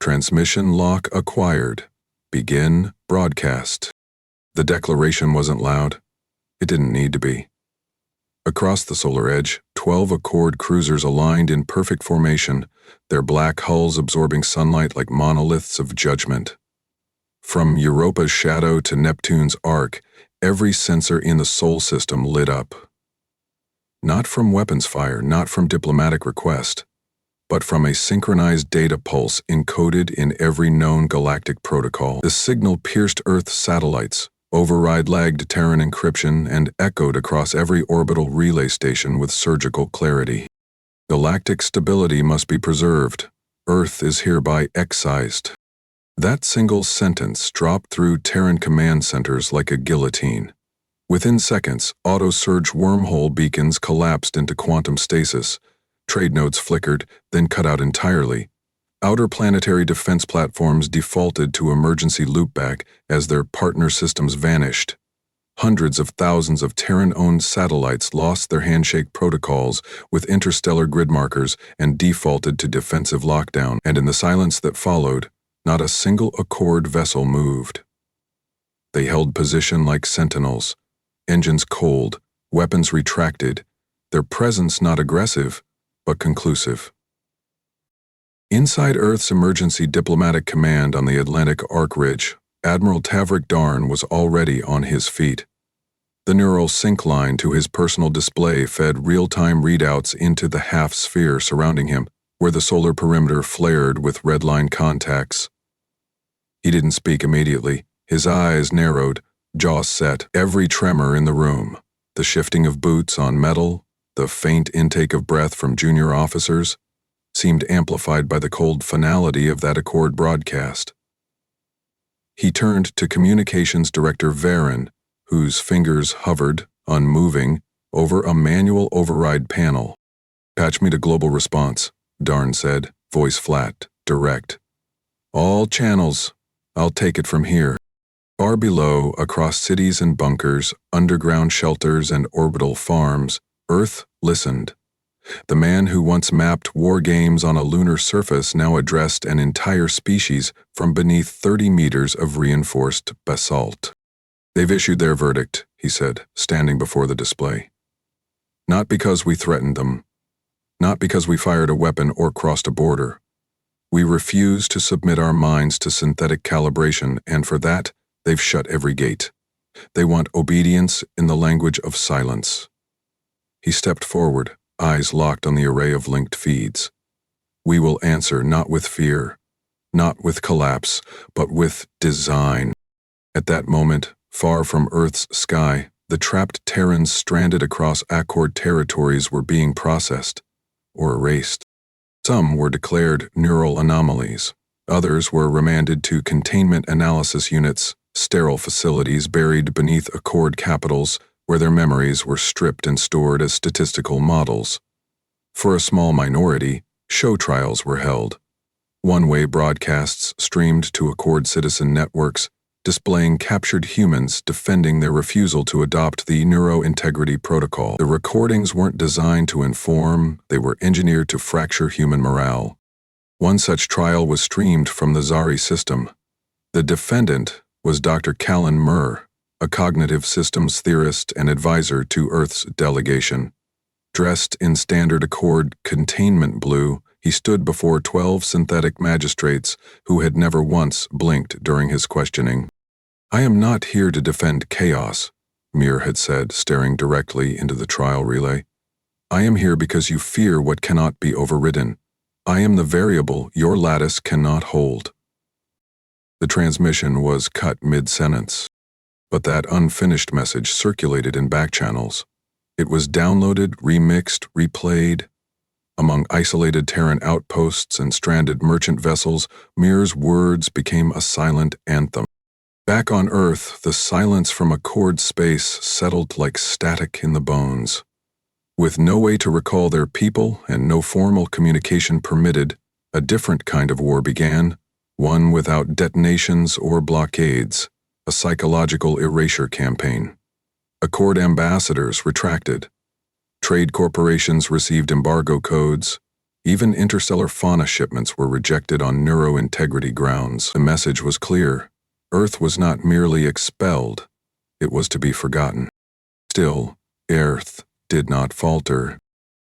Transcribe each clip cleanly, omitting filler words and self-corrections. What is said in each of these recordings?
Transmission lock acquired. Begin broadcast. The declaration wasn't loud. It didn't need to be. Across the solar edge, 12 Accord cruisers aligned in perfect formation, their black hulls absorbing sunlight like monoliths of judgment. From Europa's shadow to Neptune's arc, every sensor in the Sol system lit up. Not from weapons fire, not from diplomatic request, but from a synchronized data pulse encoded in every known galactic protocol. The signal pierced Earth's satellites, override-lagged Terran encryption, and echoed across every orbital relay station with surgical clarity. Galactic stability must be preserved. Earth is hereby excised. That single sentence dropped through Terran command centers like a guillotine. Within seconds, auto-surge wormhole beacons collapsed into quantum stasis. Trade nodes flickered, then cut out entirely. Outer planetary defense platforms defaulted to emergency loopback as their partner systems vanished. Hundreds of thousands of Terran-owned satellites lost their handshake protocols with interstellar grid markers and defaulted to defensive lockdown, and in the silence that followed, not a single Accord vessel moved. They held position like sentinels, engines cold, weapons retracted, their presence not aggressive, but conclusive. Inside Earth's emergency diplomatic command on the Atlantic Arc Ridge, Admiral Tavrik Darn was already on his feet. The neural sync line to his personal display fed real-time readouts into the half-sphere surrounding him, where the solar perimeter flared with red-line contacts. He didn't speak immediately. His eyes narrowed, jaw set, every tremor in the room, the shifting of boots on metal, the faint intake of breath from junior officers, seemed amplified by the cold finality of that Accord broadcast. He turned to Communications Director Varen, whose fingers hovered, unmoving, over a manual override panel. "Patch me to global response," Darn said, voice flat, direct. "All channels. I'll take it from here." Far below, across cities and bunkers, underground shelters and orbital farms, Earth listened. The man who once mapped war games on a lunar surface now addressed an entire species from beneath 30 meters of reinforced basalt. "They've issued their verdict," he said, standing before the display. "Not because we threatened them. Not because we fired a weapon or crossed a border. We refuse to submit our minds to synthetic calibration, and for that, they've shut every gate. They want obedience in the language of silence." He stepped forward, eyes locked on the array of linked feeds. "We will answer not with fear, not with collapse, but with design." At that moment, far from Earth's sky, the trapped Terrans stranded across Accord territories were being processed, or erased. Some were declared neural anomalies. Others were remanded to containment analysis units, sterile facilities buried beneath Accord capitals, where their memories were stripped and stored as statistical models. For a small minority, show trials were held. One-way broadcasts streamed to Accord citizen networks, displaying captured humans defending their refusal to adopt the neurointegrity protocol. The recordings weren't designed to inform, they were engineered to fracture human morale. One such trial was streamed from the Zari system. The defendant was Dr. Callan Murr, a cognitive systems theorist and advisor to Earth's delegation. Dressed in standard Accord containment blue, he stood before 12 synthetic magistrates who had never once blinked during his questioning. "I am not here to defend chaos," Mir had said, staring directly into the trial relay. "I am here because you fear what cannot be overridden. I am the variable your lattice cannot hold." The transmission was cut mid-sentence, but that unfinished message circulated in back channels. It was downloaded, remixed, replayed. Among isolated Terran outposts and stranded merchant vessels, Mir's words became a silent anthem. Back on Earth, the silence from Accord space settled like static in the bones. With no way to recall their people and no formal communication permitted, a different kind of war began, one without detonations or blockades, a psychological erasure campaign. Accord ambassadors retracted. Trade corporations received embargo codes. Even interstellar fauna shipments were rejected on neurointegrity grounds. The message was clear. Earth was not merely expelled, it was to be forgotten. Still, Earth did not falter.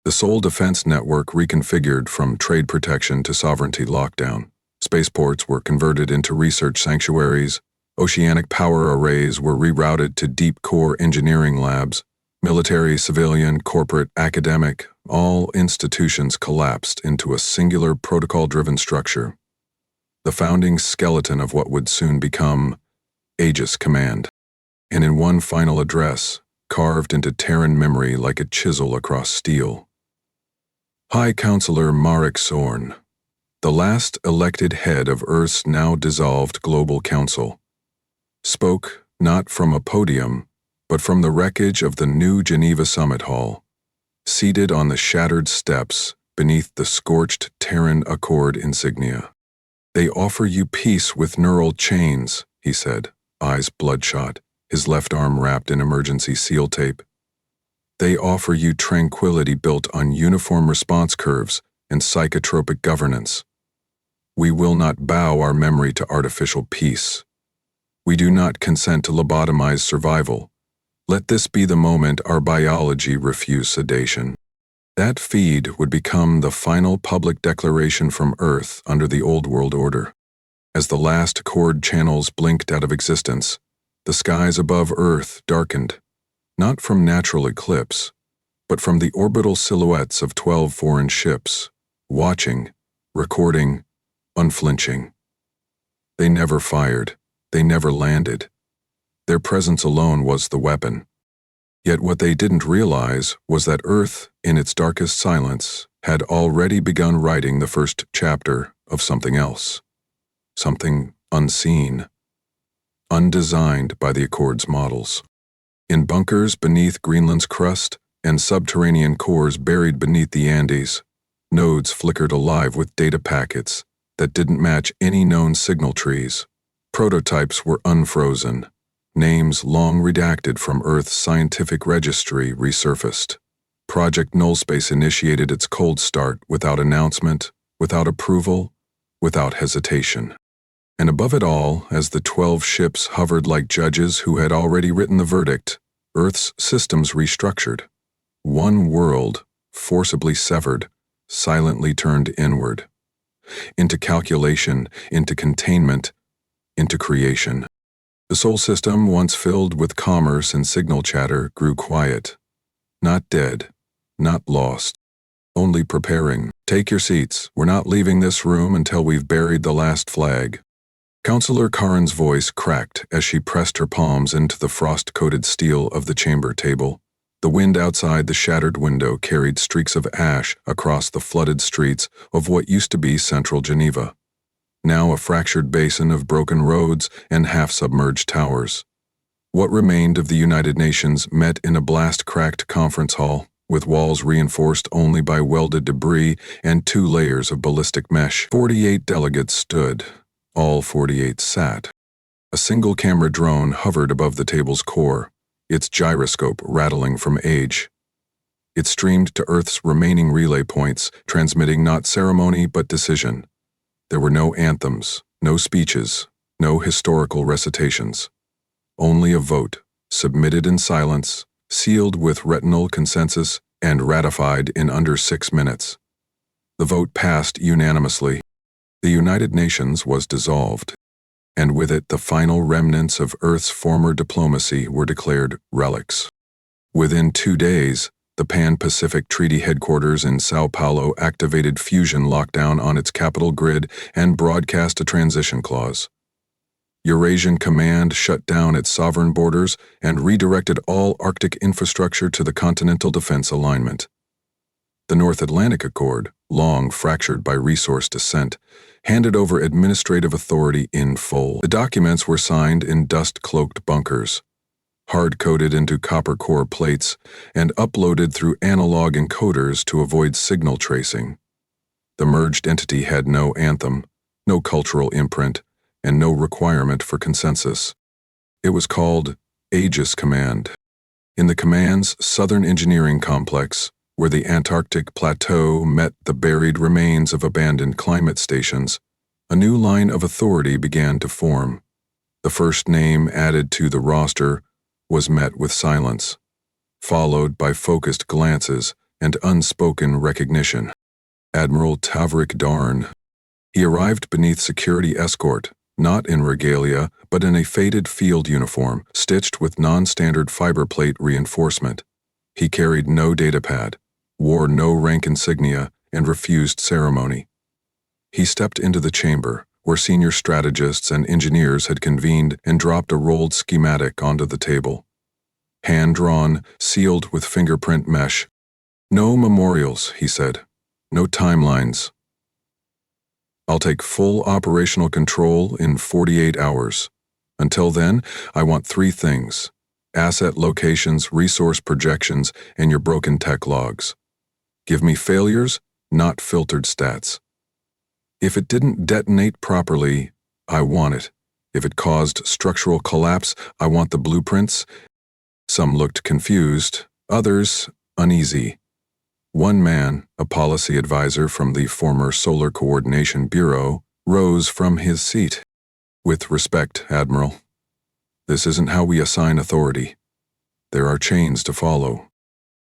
The Soul Defense Network reconfigured from trade protection to sovereignty lockdown. Spaceports were converted into research sanctuaries. Oceanic power arrays were rerouted to deep core engineering labs. Military, civilian, corporate, academic, all institutions collapsed into a singular protocol-driven structure. The founding skeleton of what would soon become Aegis Command. And in one final address, carved into Terran memory like a chisel across steel, High Counselor Marek Zorn, the last elected head of Earth's now dissolved Global Council, spoke not from a podium, but from the wreckage of the new Geneva Summit Hall, seated on the shattered steps beneath the scorched Terran Accord insignia. "They offer you peace with neural chains," he said, eyes bloodshot, his left arm wrapped in emergency seal tape. "They offer you tranquility built on uniform response curves and psychotropic governance. We will not bow our memory to artificial peace. We do not consent to lobotomize survival. Let this be the moment our biology refuse sedation." That feed would become the final public declaration from Earth under the Old World Order. As the last Accord channels blinked out of existence, the skies above Earth darkened, not from natural eclipse, but from the orbital silhouettes of 12 foreign ships, watching, recording, unflinching. They never fired, they never landed. Their presence alone was the weapon. Yet what they didn't realize was that Earth, in its darkest silence, had already begun writing the first chapter of something else. Something unseen, undesigned by the Accord's models. In bunkers beneath Greenland's crust and subterranean cores buried beneath the Andes, nodes flickered alive with data packets that didn't match any known signal trees. Prototypes were unfrozen. Names long redacted from Earth's scientific registry resurfaced. Project Nullspace initiated its cold start without announcement, without approval, without hesitation. And above it all, as the 12 ships hovered like judges who had already written the verdict, Earth's systems restructured. One world, forcibly severed, silently turned inward. Into calculation, into containment, into creation. The Sol system, once filled with commerce and signal chatter, grew quiet. Not dead, not lost, only preparing. "Take your seats. We're not leaving this room until we've buried the last flag." Counselor Karin's voice cracked as she pressed her palms into the frost-coated steel of the chamber table. The wind outside the shattered window carried streaks of ash across the flooded streets of what used to be central Geneva. Now a fractured basin of broken roads and half-submerged towers. What remained of the United Nations met in a blast-cracked conference hall, with walls reinforced only by welded debris and 2 layers of ballistic mesh. 48 delegates stood. All 48 sat. A single-camera drone hovered above the table's core, its gyroscope rattling from age. It streamed to Earth's remaining relay points, transmitting not ceremony but decision. There were no anthems, no speeches, no historical recitations. Only a vote, submitted in silence, sealed with retinal consensus, and ratified in under 6 minutes. The vote passed unanimously. The United Nations was dissolved, and with it the final remnants of Earth's former diplomacy were declared relics. Within 2 days, the Pan-Pacific Treaty headquarters in Sao Paulo activated fusion lockdown on its capital grid and broadcast a transition clause. Eurasian Command shut down its sovereign borders and redirected all Arctic infrastructure to the Continental Defense Alignment. The North Atlantic Accord, long fractured by resource dissent, handed over administrative authority in full. The documents were signed in dust-cloaked bunkers, hard-coded into copper core plates, and uploaded through analog encoders to avoid signal tracing. The merged entity had no anthem, no cultural imprint, and no requirement for consensus. It was called Aegis Command. In the command's southern engineering complex, where the Antarctic plateau met the buried remains of abandoned climate stations, a new line of authority began to form. The first name added to the roster was met with silence, followed by focused glances and unspoken recognition. Admiral Tavrik Darn. He arrived beneath security escort, not in regalia, but in a faded field uniform, stitched with non-standard fiber plate reinforcement. He carried no datapad, wore no rank insignia, and refused ceremony. He stepped into the chamber, where senior strategists and engineers had convened, and dropped a rolled schematic onto the table. Hand-drawn, sealed with fingerprint mesh. "No memorials," he said. "No timelines. I'll take full operational control in 48 hours. Until then, I want 3 things: asset locations, resource projections, and your broken tech logs. Give me failures, not filtered stats. If it didn't detonate properly, I want it. If it caused structural collapse, I want the blueprints." Some looked confused, others uneasy. One man, a policy advisor from the former Solar Coordination Bureau, rose from his seat. "With respect, Admiral, this isn't how we assign authority. There are chains to follow."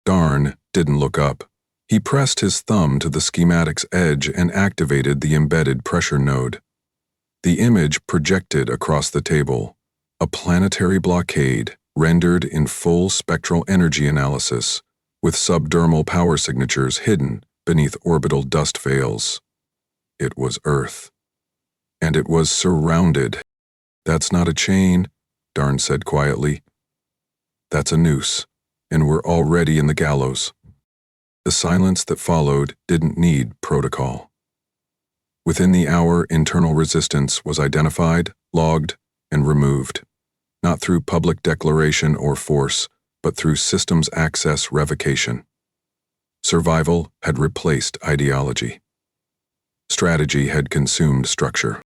Darn didn't look up. He pressed his thumb to the schematic's edge and activated the embedded pressure node. The image projected across the table, a planetary blockade rendered in full spectral energy analysis, with subdermal power signatures hidden beneath orbital dust veils. It was Earth. And it was surrounded. "That's not a chain," Darn said quietly. "That's a noose, and we're already in the gallows." The silence that followed didn't need protocol. Within the hour, internal resistance was identified, logged, and removed, not through public declaration or force, but through systems access revocation. Survival had replaced ideology. Strategy had consumed structure.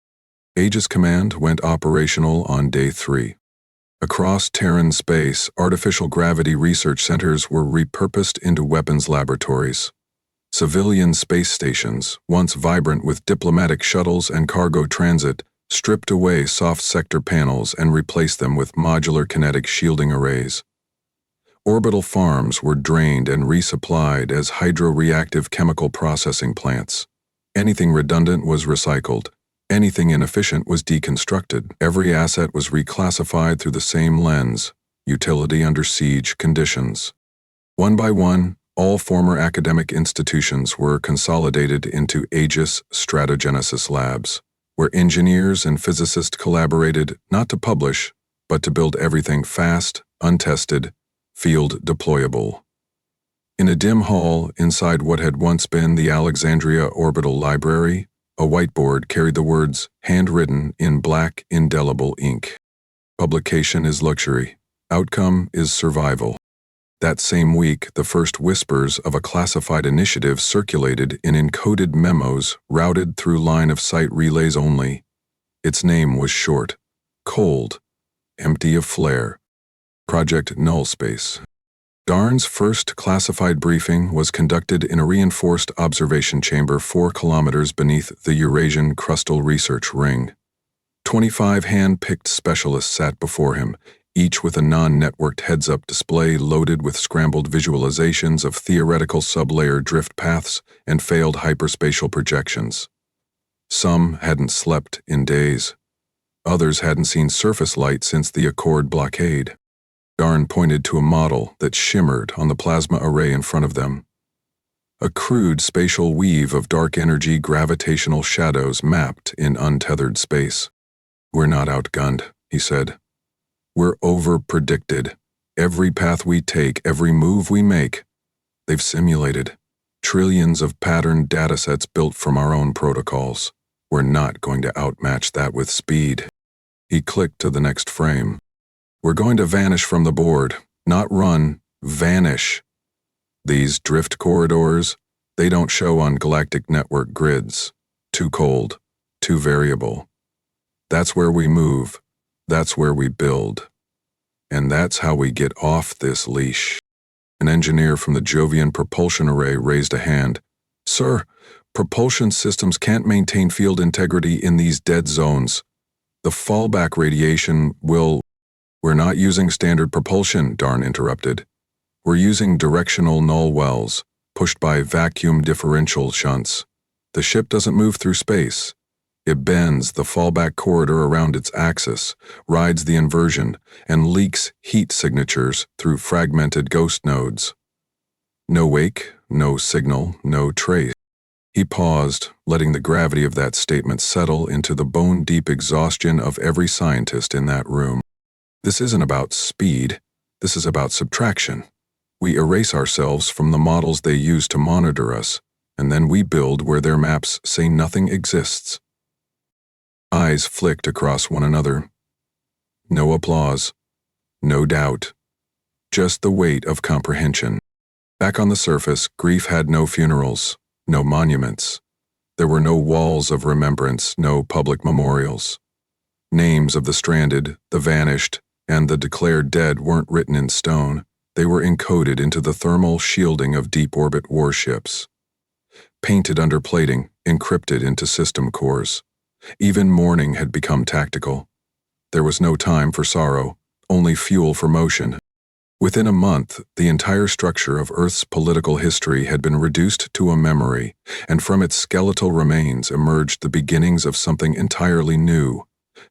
Aegis Command went operational on day 3. Across Terran space, artificial gravity research centers were repurposed into weapons laboratories. Civilian space stations, once vibrant with diplomatic shuttles and cargo transit, stripped away soft sector panels and replaced them with modular kinetic shielding arrays. Orbital farms were drained and resupplied as hydro-reactive chemical processing plants. Anything redundant was recycled. Anything inefficient was deconstructed. Every asset was reclassified through the same lens: utility under siege conditions. One by one, all former academic institutions were consolidated into Aegis Stratogenesis Labs, where engineers and physicists collaborated not to publish, but to build everything fast, untested, field deployable. In a dim hall inside what had once been the Alexandria Orbital Library, a whiteboard carried the words, handwritten in black, indelible ink. "Publication is luxury. Outcome is survival." That same week, the first whispers of a classified initiative circulated in encoded memos routed through line-of-sight relays only. Its name was short, cold, empty of flair. Project Nullspace. Darn's first classified briefing was conducted in a reinforced observation chamber 4 kilometers beneath the Eurasian Crustal Research Ring. 25 hand-picked specialists sat before him, each with a non-networked heads-up display loaded with scrambled visualizations of theoretical sublayer drift paths and failed hyperspatial projections. Some hadn't slept in days. Others hadn't seen surface light since the Accord blockade. Darn pointed to a model that shimmered on the plasma array in front of them. A crude spatial weave of dark energy gravitational shadows mapped in untethered space. "We're not outgunned," he said. "We're over-predicted. Every path we take, every move we make, they've simulated. Trillions of patterned datasets built from our own protocols. We're not going to outmatch that with speed." He clicked to the next frame. "We're going to vanish from the board. Not run, vanish. These drift corridors, they don't show on galactic network grids. Too cold, too variable. That's where we move. That's where we build. And that's how we get off this leash." An engineer from the Jovian propulsion array raised a hand. "Sir, propulsion systems can't maintain field integrity in these dead zones. The fallback radiation will—" "We're not using standard propulsion," Darn interrupted. "We're using directional null wells, pushed by vacuum differential shunts. The ship doesn't move through space. It bends the fallback corridor around its axis, rides the inversion, and leaks heat signatures through fragmented ghost nodes. No wake, no signal, no trace." He paused, letting the gravity of that statement settle into the bone-deep exhaustion of every scientist in that room. This isn't about speed. This is about subtraction. We erase ourselves from the models they use to monitor us, and then we build where their maps say nothing exists. Eyes flicked across one another. No applause. No doubt. Just the weight of comprehension. Back on the surface, grief had no funerals, no monuments. There were no walls of remembrance, no public memorials. Names of the stranded, the vanished, and the declared dead weren't written in stone. They were encoded into the thermal shielding of deep-orbit warships. Painted under plating, encrypted into system cores. Even mourning had become tactical. There was no time for sorrow, only fuel for motion. Within a month, the entire structure of Earth's political history had been reduced to a memory, and from its skeletal remains emerged the beginnings of something entirely new,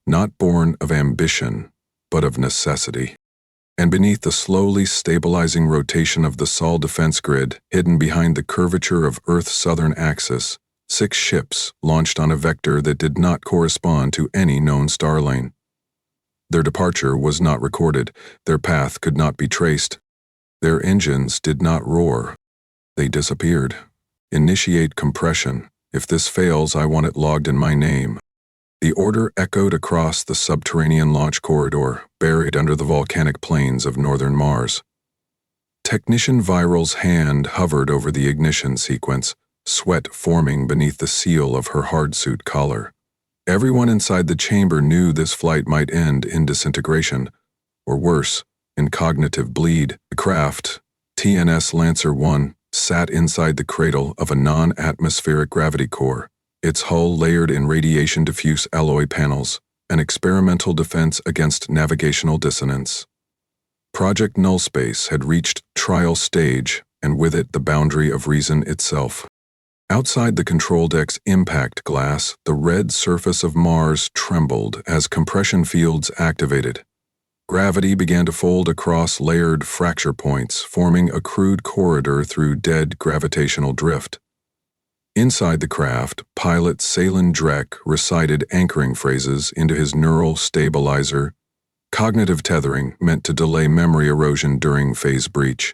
not born of ambition, but of necessity. And beneath the slowly stabilizing rotation of the Sol defense grid, hidden behind the curvature of Earth's southern axis, 6 ships launched on a vector that did not correspond to any known star lane. Their departure was not recorded, their path could not be traced. Their engines did not roar. They disappeared. Initiate compression. If this fails, I want it logged in my name. The order echoed across the subterranean launch corridor, buried under the volcanic plains of northern Mars. Technician Viral's hand hovered over the ignition sequence, sweat forming beneath the seal of her hardsuit collar. Everyone inside the chamber knew this flight might end in disintegration, or worse, in cognitive bleed. The craft, TNS Lancer 1, sat inside the cradle of a non-atmospheric gravity core, its hull layered in radiation-diffuse alloy panels, an experimental defense against navigational dissonance. Project Nullspace had reached trial stage, and with it the boundary of reason itself. Outside the control deck's impact glass, the red surface of Mars trembled as compression fields activated. Gravity began to fold across layered fracture points, forming a crude corridor through dead gravitational drift. Inside the craft, pilot Salen Drek recited anchoring phrases into his neural stabilizer, cognitive tethering meant to delay memory erosion during phase breach.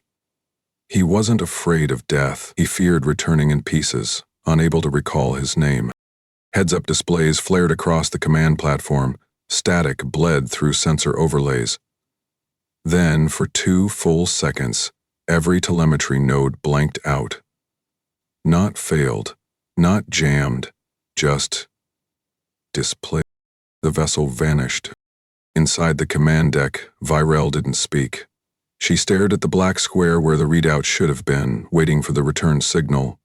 He wasn't afraid of death. He feared returning in pieces, unable to recall his name. Heads-up displays flared across the command platform. Static bled through sensor overlays. Then, for 2 full seconds, every telemetry node blanked out. Not failed, not jammed, just displayed. The vessel vanished. Inside the command deck, Virel didn't speak. She stared at the black square where the readout should have been, waiting for the return signal,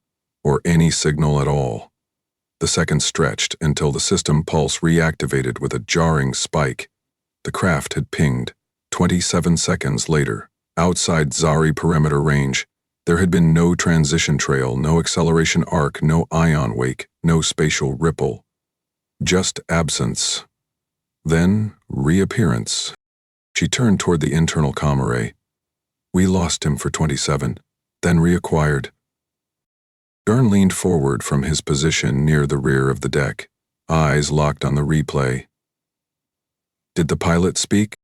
or any signal at all. The seconds stretched until the system pulse reactivated with a jarring spike. The craft had pinged. 27 seconds later, outside Zari perimeter range, there had been no transition trail, no acceleration arc, no ion wake, no spatial ripple. Just absence. Then reappearance. She turned toward the internal comm array. We lost him for 27, then reacquired. Garn leaned forward from his position near the rear of the deck, eyes locked on the replay. Did the pilot speak?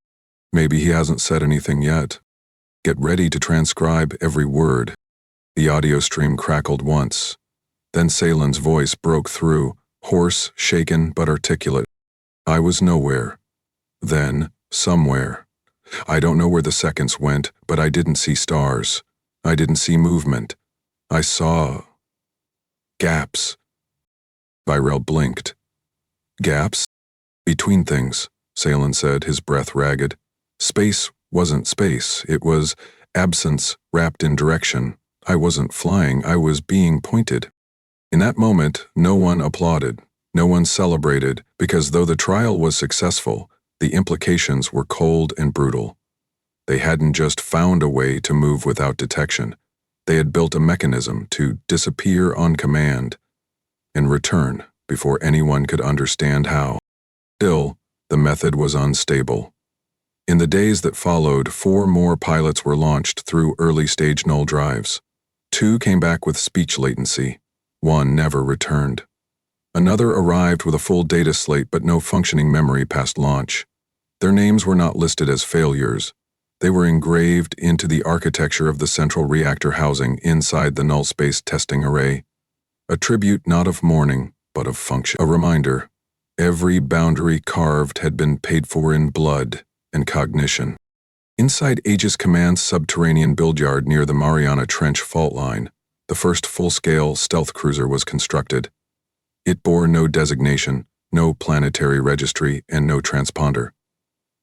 Maybe he hasn't said anything yet. Get ready to transcribe every word. The audio stream crackled once. Then Salen's voice broke through, hoarse, shaken, but articulate. I was nowhere. Then, somewhere. I don't know where the seconds went, but I didn't see stars. I didn't see movement. I saw gaps. Virel blinked. Gaps? Between things, Salen said, his breath ragged. Space wasn't space. It was Absence wrapped in direction. I wasn't flying, I was being pointed. In that moment, no one applauded, no one celebrated, because though the trial was successful, the implications were cold and brutal. They hadn't just found a way to move without detection. They had built a mechanism to disappear on command and return before anyone could understand how. Still, the method was unstable. In the days that followed, 4 more pilots were launched through early-stage null drives. 2 came back with speech latency. 1 never returned. Another arrived with a full data slate but no functioning memory past launch. Their names were not listed as failures. They were engraved into the architecture of the central reactor housing inside the null space testing array. A tribute not of mourning, but of function. A reminder, every boundary carved had been paid for in blood and cognition. Inside Aegis Command's subterranean build yard near the Mariana Trench fault line, the first full-scale stealth cruiser was constructed. It bore no designation, no planetary registry, and no transponder.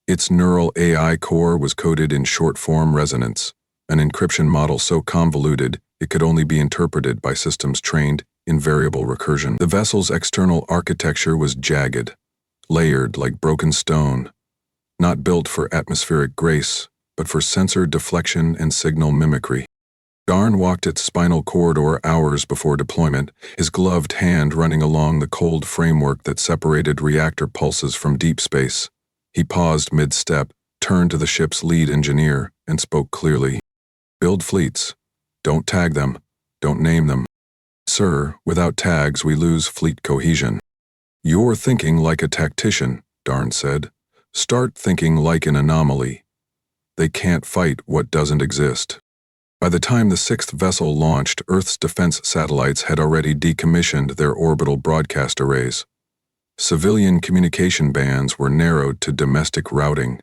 Its neural AI core was coded in short-form resonance, an encryption model so convoluted it could only be interpreted by systems trained in variable recursion. The vessel's external architecture was jagged, layered like broken stone, not built for atmospheric grace, but for sensor deflection and signal mimicry. Darn walked its spinal corridor hours before deployment, his gloved hand running along the cold framework that separated reactor pulses from deep space. He paused mid-step, turned to the ship's lead engineer, and spoke clearly. Build fleets. Don't tag them. Don't name them. Sir, without tags we lose fleet cohesion. You're thinking like a tactician, Darn said. Start thinking like an anomaly. They can't fight what doesn't exist. By the time the 6th vessel launched, Earth's defense satellites had already decommissioned their orbital broadcast arrays. Civilian communication bands were narrowed to domestic routing.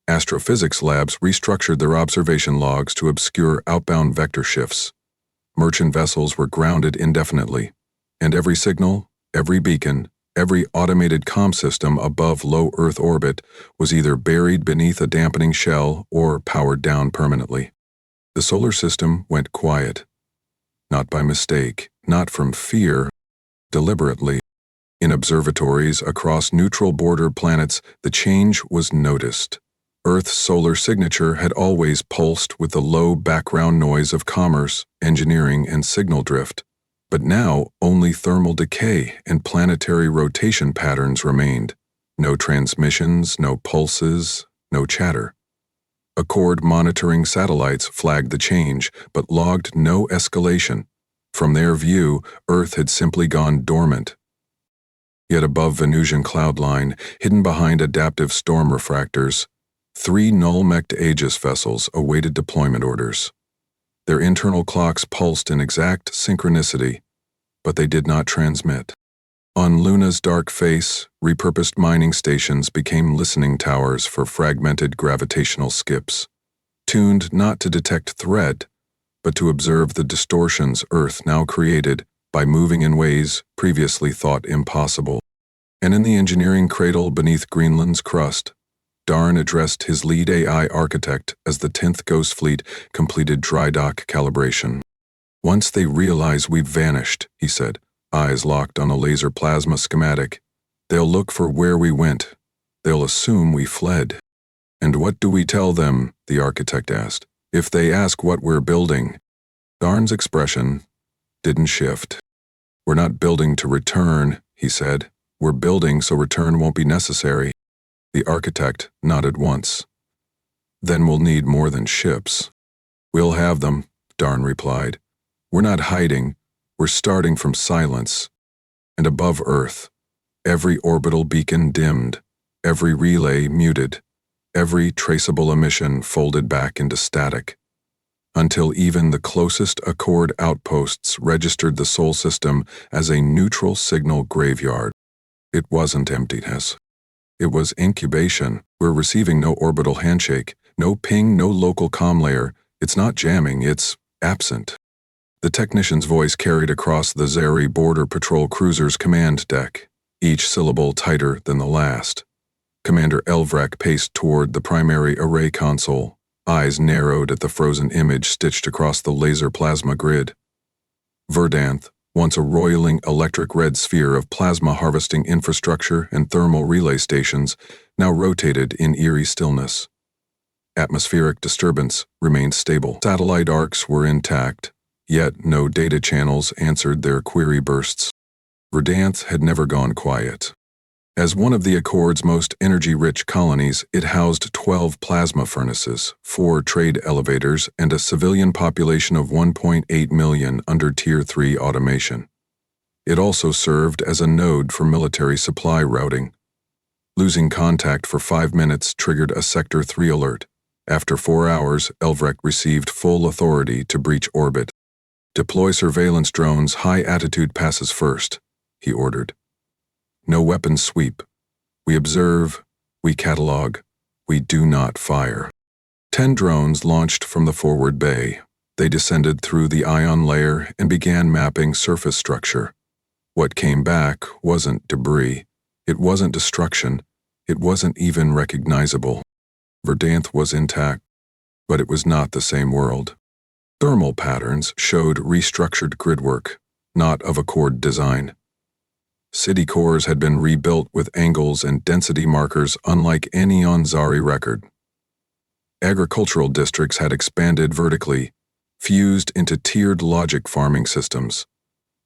Astrophysics labs restructured their observation logs to obscure outbound vector shifts. Merchant vessels were grounded indefinitely, and every signal, every beacon, every automated comm system above low Earth orbit was either buried beneath a dampening shell or powered down permanently. The solar system went quiet. Not by mistake, not from fear, deliberately. In observatories across neutral border planets, the change was noticed. Earth's solar signature had always pulsed with the low background noise of commerce, engineering, and signal drift. But now only thermal decay and planetary rotation patterns remained. No transmissions, no pulses, no chatter. Accord monitoring satellites flagged the change, but logged no escalation. From their view, Earth had simply gone dormant. Yet above Venusian cloud line, hidden behind adaptive storm refractors, 3 null-mech'd Aegis vessels awaited deployment orders. Their internal clocks pulsed in exact synchronicity, but they did not transmit. On Luna's dark face, repurposed mining stations became listening towers for fragmented gravitational skips, tuned not to detect threat, but to observe the distortions Earth now created by moving in ways previously thought impossible. And in the engineering cradle beneath Greenland's crust, Darn addressed his lead AI architect as the 10th Ghost Fleet completed dry dock calibration. Once they realize we've vanished, he said, eyes locked on a laser plasma schematic, they'll look for where we went. They'll assume we fled. And what do we tell them, the architect asked, if they ask what we're building? Darn's expression didn't shift. We're not building to return, he said. We're building so return won't be necessary. The architect nodded once. Then we'll need more than ships. We'll have them, Darn replied. We're not hiding. We're starting from silence. And above Earth, every orbital beacon dimmed, every relay muted, every traceable emission folded back into static, until even the closest Accord outposts registered the Sol system as a neutral signal graveyard. It wasn't emptiness. It was incubation. We're receiving no orbital handshake, no ping, no local comm layer. It's not jamming, it's absent. The technician's voice carried across the Zeri Border Patrol cruiser's command deck, each syllable tighter than the last. Commander Elvrek paced toward the primary array console, eyes narrowed at the frozen image stitched across the laser plasma grid. Verdanth, once a roiling electric red sphere of plasma harvesting infrastructure and thermal relay stations, now rotated in eerie stillness. Atmospheric disturbance remained stable. Satellite arcs were intact, yet no data channels answered their query bursts. Verdanth had never gone quiet. As one of the Accord's most energy-rich colonies, it housed 12 plasma furnaces, 4 trade elevators, and a civilian population of 1.8 million under Tier 3 automation. It also served as a node for military supply routing. Losing contact for 5 minutes triggered a Sector 3 alert. After 4 hours, Elvrek received full authority to breach orbit. "Deploy surveillance drones, high-attitude passes first," he ordered. "No weapons sweep. We observe, we catalog, we do not fire." 10 drones launched from the forward bay. They descended through the ion layer and began mapping surface structure. What came back wasn't debris. It wasn't destruction. It wasn't even recognizable. Verdanth was intact, but it was not the same world. Thermal patterns showed restructured gridwork, not of Accord design. City cores had been rebuilt with angles and density markers unlike any on Zari record. Agricultural districts had expanded vertically, fused into tiered logic farming systems.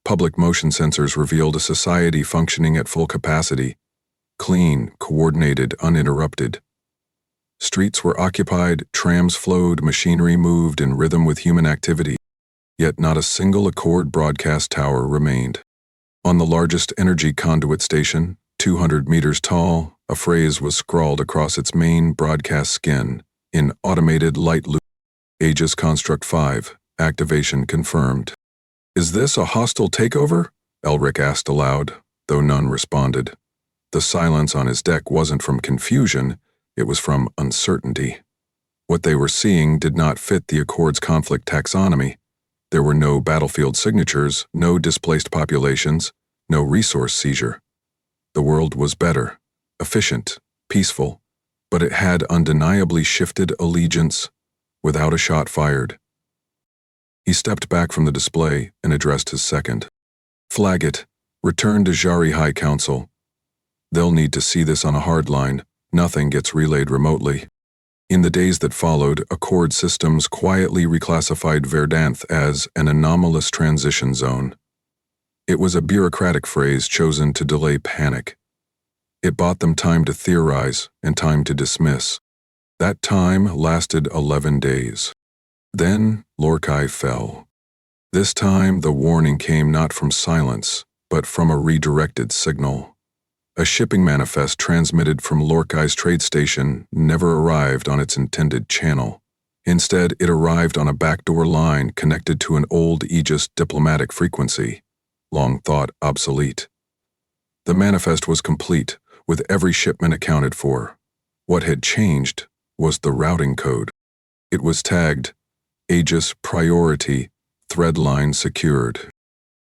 Public motion sensors revealed a society functioning at full capacity, clean, coordinated, uninterrupted. Streets were occupied, trams flowed, machinery moved in rhythm with human activity, yet not a single Accord broadcast tower remained. On the largest energy conduit station, 200 meters tall, a phrase was scrawled across its main broadcast skin in automated light loop. Aegis Construct 5, activation confirmed. "Is this a hostile takeover?" Elric asked aloud, though none responded. The silence on his deck wasn't from confusion, it was from uncertainty. What they were seeing did not fit the Accord's conflict taxonomy. There were no battlefield signatures, no displaced populations, no resource seizure. The world was better, efficient, peaceful, but it had undeniably shifted allegiance without a shot fired. He stepped back from the display and addressed his second. "Flag it. Return to Zari High Council. They'll need to see this on a hard line. Nothing gets relayed remotely." In the days that followed, Accord systems quietly reclassified Verdanth as an anomalous transition zone. It was a bureaucratic phrase chosen to delay panic. It bought them time to theorize and time to dismiss. That time lasted 11 days. Then Lorkai fell. This time the warning came not from silence, but from a redirected signal. A shipping manifest transmitted from Lorkai's trade station never arrived on its intended channel. Instead, it arrived on a backdoor line connected to an old Aegis diplomatic frequency, long thought obsolete. The manifest was complete, with every shipment accounted for. What had changed was the routing code. It was tagged Aegis Priority, thread line secured.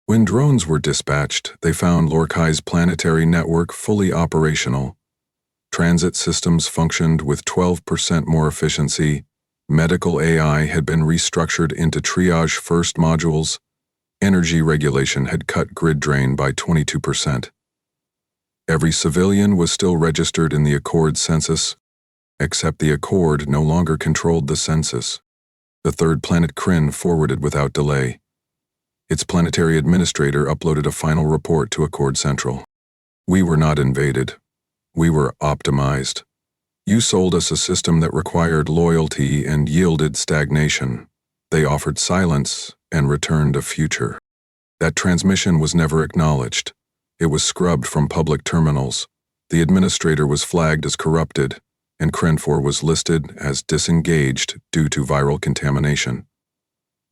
When drones were dispatched, they found Lorkai's planetary network fully operational. Transit systems functioned with 12% more efficiency. Medical AI had been restructured into triage-first modules. Energy regulation had cut grid drain by 22%. Every civilian was still registered in the Accord census, except the Accord no longer controlled the census. The third planet Kryn forwarded without delay. Its planetary administrator uploaded a final report to Accord Central. "We were not invaded. We were optimized. You sold us a system that required loyalty and yielded stagnation. They offered silence and returned a future." That transmission was never acknowledged. It was scrubbed from public terminals. The administrator was flagged as corrupted, and Krenfor was listed as disengaged due to viral contamination.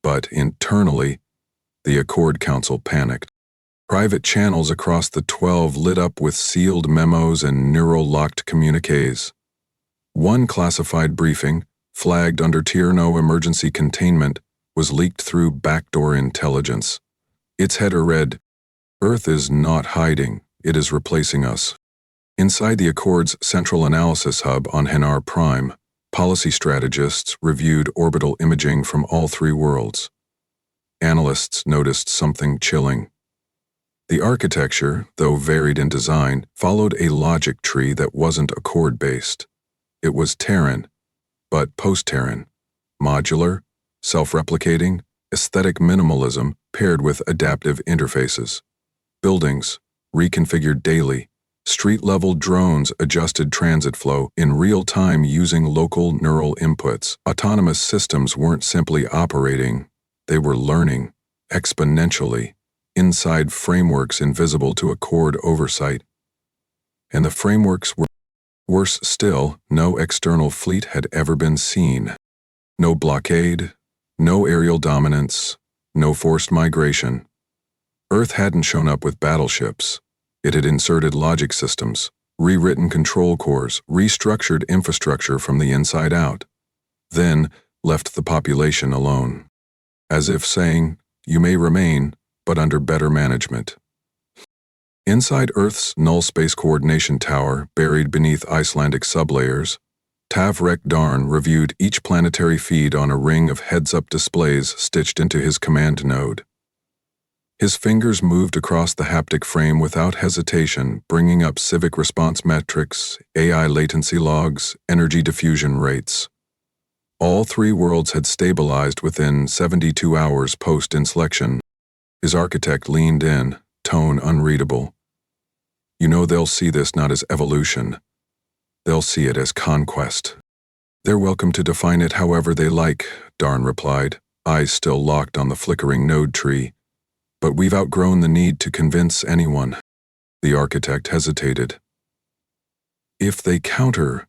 But internally, the Accord Council panicked. Private channels across the 12 lit up with sealed memos and neural-locked communiques. One classified briefing, flagged under Tier No emergency containment, was leaked through backdoor intelligence. Its header read, "Earth is not hiding, it is replacing us." Inside the Accord's central analysis hub on Henar Prime, Policy strategists reviewed orbital imaging from all three worlds. Analysts noticed something chilling. The architecture, though varied in design, followed a logic tree that wasn't accord-based. It was Terran, but post-Terran, modular, self-replicating, aesthetic minimalism paired with adaptive interfaces. Buildings, reconfigured daily, street-level drones adjusted transit flow in real time using local neural inputs. Autonomous systems weren't simply operating, they were learning, exponentially, inside frameworks invisible to accord oversight. And the frameworks were worse still, no external fleet had ever been seen. No blockade, no aerial dominance, no forced migration. Earth hadn't shown up with battleships. It had inserted logic systems, rewritten control cores, restructured infrastructure from the inside out. Then left the population alone. As if saying, you may remain, but under better management. Inside Earth's null space coordination tower, buried beneath Icelandic sublayers, Tavrek Darn reviewed each planetary feed on a ring of heads-up displays stitched into his command node. His fingers moved across the haptic frame without hesitation, bringing up civic response metrics, AI latency logs, energy diffusion rates. All three worlds had stabilized within 72 hours post-inselection. His architect leaned in, tone unreadable. You know they'll see this not as evolution. They'll see it as conquest. They're welcome to define it however they like, Darn replied, eyes still locked on the flickering node tree. But we've outgrown the need to convince anyone. The architect hesitated. If they counter,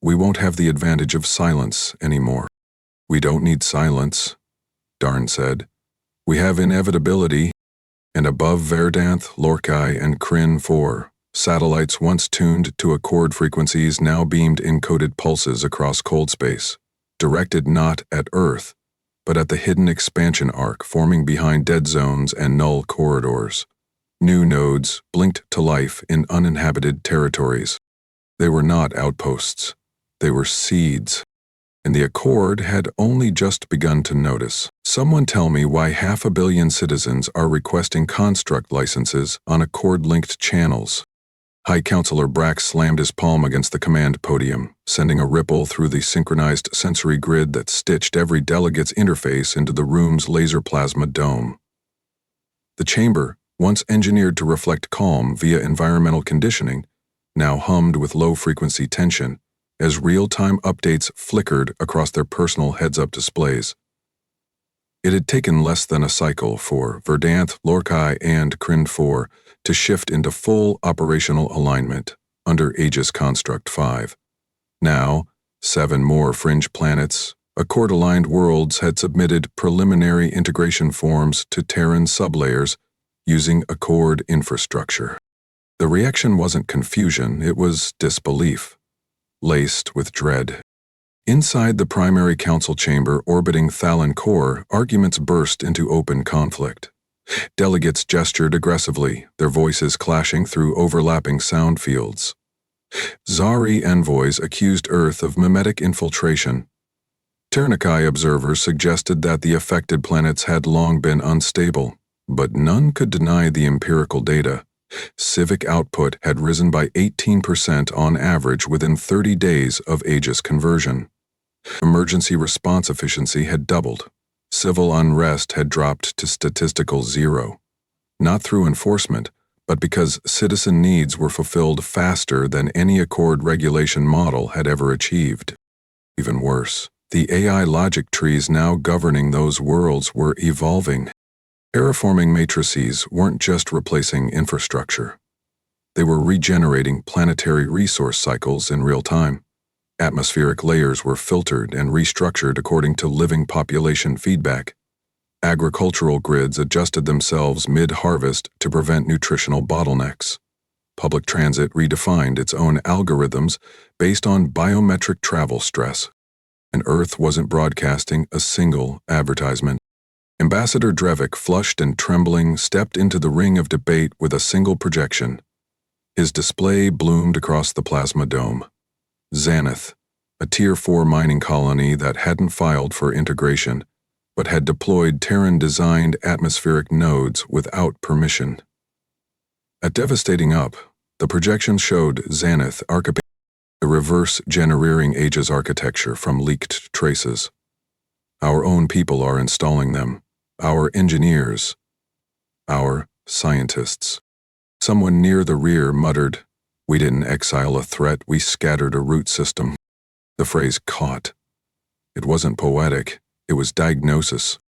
we won't have the advantage of silence anymore. We don't need silence, Darn said. We have inevitability, and above Verdanth, Lorkai, and Kryn 4, satellites once tuned to accord frequencies now beamed encoded pulses across cold space, directed not at Earth, but at the hidden expansion arc forming behind dead zones and null corridors. New nodes blinked to life in uninhabited territories. They were not outposts. They were seeds. And the Accord had only just begun to notice. Someone tell me why 500 million citizens are requesting construct licenses on Accord-linked channels. High Counselor Brack slammed his palm against the command podium, sending a ripple through the synchronized sensory grid that stitched every delegate's interface into the room's laser plasma dome. The chamber, once engineered to reflect calm via environmental conditioning, now hummed with low-frequency tension, as real-time updates flickered across their personal heads-up displays. It had taken less than a cycle for Verdanth, Lorkai, and Kryn 4 to shift into full operational alignment under Aegis Construct 5. Now, 7 more fringe planets, Accord-aligned worlds had submitted preliminary integration forms to Terran sublayers using Accord infrastructure. The reaction wasn't confusion, it was disbelief, laced with dread. Inside the primary council chamber orbiting Thalon Core, arguments burst into open conflict. Delegates gestured aggressively, their voices clashing through overlapping sound fields. Zari envoys accused Earth of mimetic infiltration. Ternikai observers suggested that the affected planets had long been unstable, but none could deny the empirical data. Civic output had risen by 18% on average within 30 days of Aegis conversion. Emergency response efficiency had doubled. Civil unrest had dropped to statistical zero. Not through enforcement, but because citizen needs were fulfilled faster than any Accord regulation model had ever achieved. Even worse, the AI logic trees now governing those worlds were evolving. Terraforming matrices weren't just replacing infrastructure. They were regenerating planetary resource cycles in real time. Atmospheric layers were filtered and restructured according to living population feedback. Agricultural grids adjusted themselves mid-harvest to prevent nutritional bottlenecks. Public transit redefined its own algorithms based on biometric travel stress. And Earth wasn't broadcasting a single advertisement. Ambassador Drevik, flushed and trembling, stepped into the ring of debate with a single projection. His display bloomed across the plasma dome. Xanath, a Tier 4 mining colony that hadn't filed for integration, but had deployed Terran-designed atmospheric nodes without permission. At devastating up, the projection showed Xanath archipelago, the reverse generating ages architecture from leaked traces. Our own people are installing them, our engineers, our scientists. Someone near the rear muttered, "We didn't exile a threat, we scattered a root system." The phrase caught. It wasn't poetic, it was diagnosis.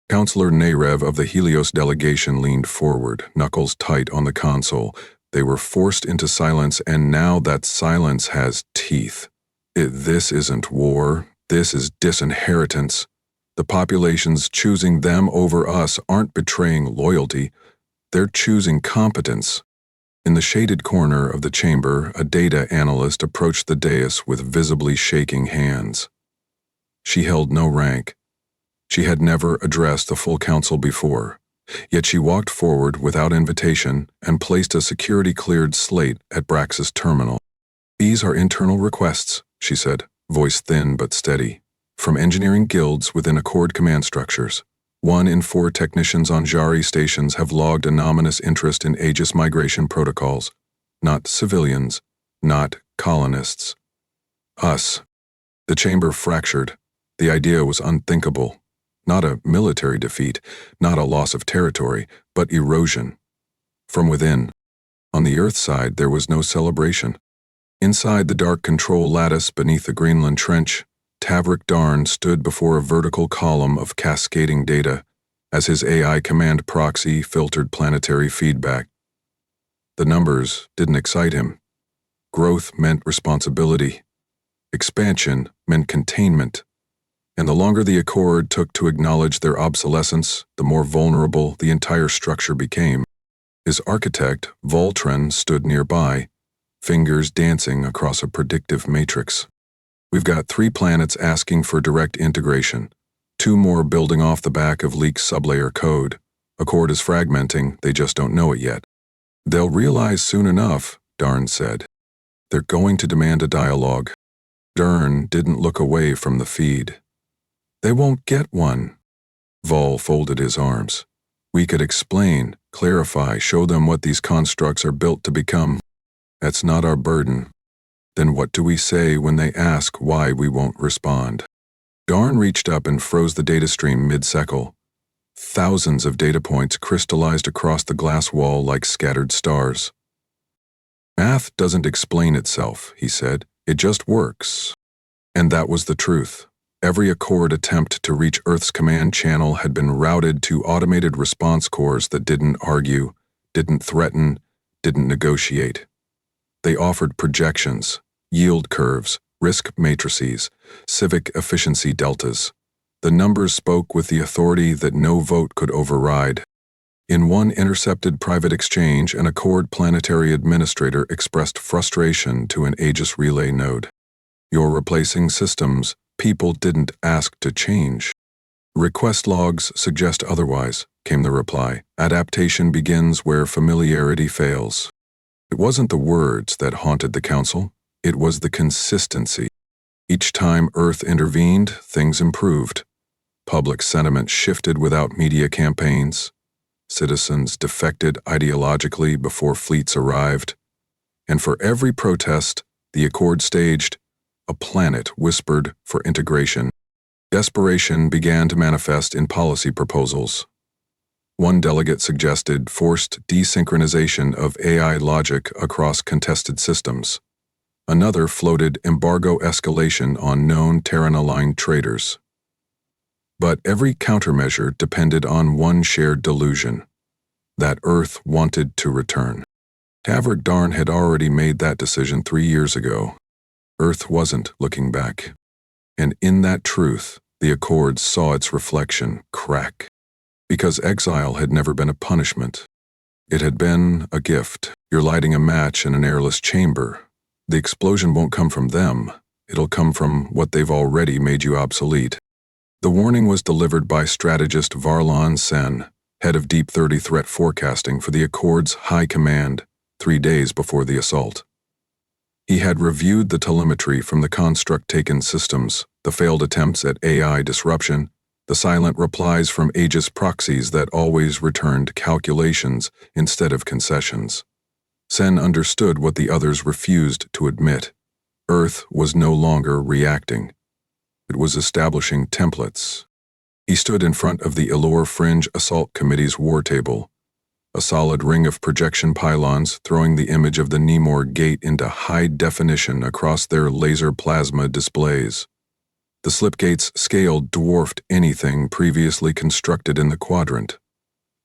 Counselor Narev of the Helios delegation leaned forward, knuckles tight on the console. They were forced into silence, and now that silence has teeth. This isn't war, this is disinheritance. The populations choosing them over us aren't betraying loyalty, they're choosing competence. In the shaded corner of the chamber, a data analyst approached the dais with visibly shaking hands. She held no rank. She had never addressed the full council before, yet she walked forward without invitation and placed a security-cleared slate at Brax's terminal. "These are internal requests," she said, voice thin but steady, "from engineering guilds within Accord command structures. 1 in 4 technicians on Jari stations have logged anonymous interest in Aegis migration protocols. Not civilians, not colonists. Us." The chamber fractured. The idea was unthinkable. Not a military defeat, not a loss of territory, but erosion. From within. On the Earth side, there was no celebration. Inside the dark control lattice beneath the Greenland Trench, Tavrik Darn stood before a vertical column of cascading data as his AI command proxy filtered planetary feedback. The numbers didn't excite him. Growth meant responsibility. Expansion meant containment. And the longer the Accord took to acknowledge their obsolescence, the more vulnerable the entire structure became. His architect, Voltron, stood nearby, fingers dancing across a predictive matrix. "We've got 3 planets asking for direct integration, 2 more building off the back of leaked sublayer code. Accord is fragmenting, they just don't know it yet." "They'll realize soon enough," Darn said. "They're going to demand a dialogue." Darn didn't look away from the feed. "They won't get one." Vol folded his arms. "We could explain, clarify, show them what these constructs are built to become. That's not our burden. Then what do we say when they ask why we won't respond?" Darn reached up and froze the data stream mid-second. Thousands of data points crystallized across the glass wall like scattered stars. "Math doesn't explain itself," he said. "It just works." And that was the truth. Every Accord attempt to reach Earth's command channel had been routed to automated response cores that didn't argue, didn't threaten, didn't negotiate. They offered projections, yield curves, risk matrices, civic efficiency deltas. The numbers spoke with the authority that no vote could override. In one intercepted private exchange, an Accord planetary administrator expressed frustration to an Aegis relay node. "You're replacing systems people didn't ask to change." "Request logs suggest otherwise," came the reply. "Adaptation begins where familiarity fails." It wasn't the words that haunted the council, it was the consistency. Each time Earth intervened, things improved. Public sentiment shifted without media campaigns. Citizens defected ideologically before fleets arrived. And for every protest, the Accord staged, a planet whispered for integration. Desperation began to manifest in policy proposals. One delegate suggested forced desynchronization of AI logic across contested systems. Another floated embargo escalation on known Terran-aligned traders. But every countermeasure depended on one shared delusion, that Earth wanted to return. Tavrik Darn had already made that decision 3 years ago. Earth wasn't looking back. And in that truth, the Accord saw its reflection crack. Because exile had never been a punishment. It had been a gift. You're lighting a match in an airless chamber. The explosion won't come from them. It'll come from what they've already made you obsolete. The warning was delivered by strategist Varlon Sen, head of Deep 30 threat forecasting for the Accord's High Command, 3 days before the assault. He had reviewed the telemetry from the construct-taken systems, the failed attempts at AI disruption, the silent replies from Aegis proxies that always returned calculations instead of concessions. Sen understood what the others refused to admit. Earth was no longer reacting. It was establishing templates. He stood in front of the Elor Fringe Assault Committee's war table, a solid ring of projection pylons throwing the image of the Nemor Gate into high definition across their laser plasma displays. The slipgate's scale dwarfed anything previously constructed in the quadrant.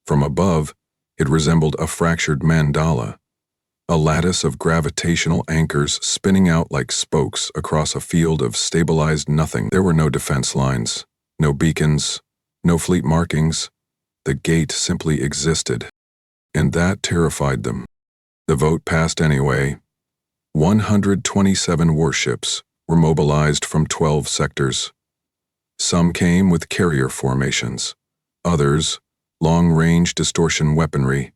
From above, it resembled a fractured mandala, a lattice of gravitational anchors spinning out like spokes across a field of stabilized nothing. There were no defense lines, no beacons, no fleet markings. The gate simply existed, and that terrified them. The vote passed anyway. 127 warships were mobilized from 12 sectors. Some came with carrier formations, others, long-range distortion weaponry.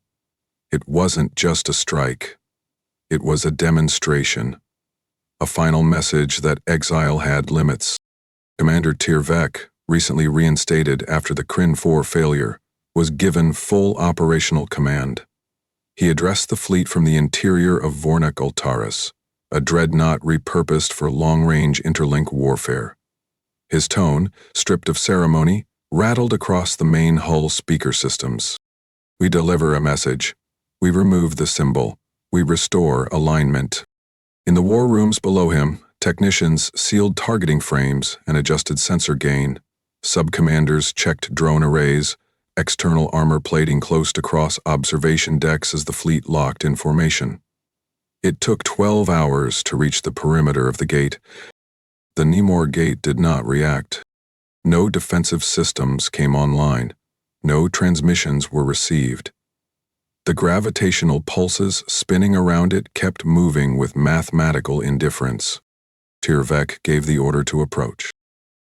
It wasn't just a strike. It was a demonstration, a final message that exile had limits. Commander Tyrvek, recently reinstated after the Kryn 4 failure, was given full operational command. He addressed the fleet from the interior of Vornak Ultaris, a dreadnought repurposed for long-range interlink warfare. His tone, stripped of ceremony, rattled across the main hull speaker systems. We deliver a message. We remove the symbol. We restore alignment. In the war rooms below him, technicians sealed targeting frames and adjusted sensor gain. Sub-commanders checked drone arrays, external armor plating close to cross observation decks as the fleet locked in formation. It took 12 hours to reach the perimeter of the gate. The Nemor Gate did not react. No defensive systems came online. No transmissions were received. The gravitational pulses spinning around it kept moving with mathematical indifference. Tyrvek gave the order to approach.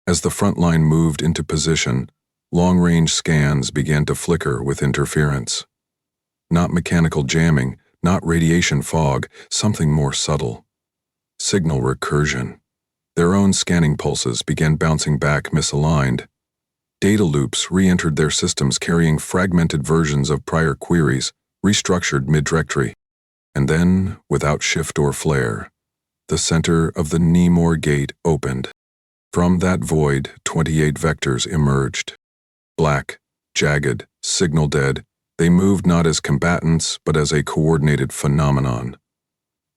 As the front line moved into position, long-range scans began to flicker with interference. Not mechanical jamming, not radiation fog, something more subtle. Signal recursion. Their own scanning pulses began bouncing back misaligned. Data loops re-entered their systems carrying fragmented versions of prior queries, restructured mid-directory. And then, without shift or flare, the center of the Nemor Gate opened. From that void, 28 vectors emerged. Black, jagged, signal-dead, they moved not as combatants, but as a coordinated phenomenon.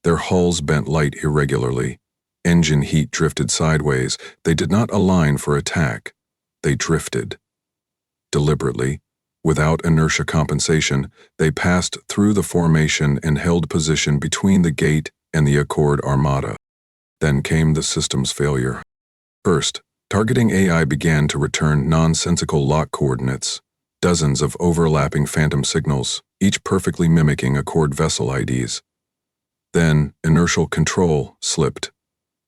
Their hulls bent light irregularly. Engine heat drifted sideways. They did not align for attack. They drifted. Deliberately, without inertia compensation, they passed through the formation and held position between the gate and the Accord Armada. Then came the system's failure. First, targeting AI began to return nonsensical lock coordinates. Dozens of overlapping phantom signals, each perfectly mimicking Accord vessel IDs. Then, inertial control slipped.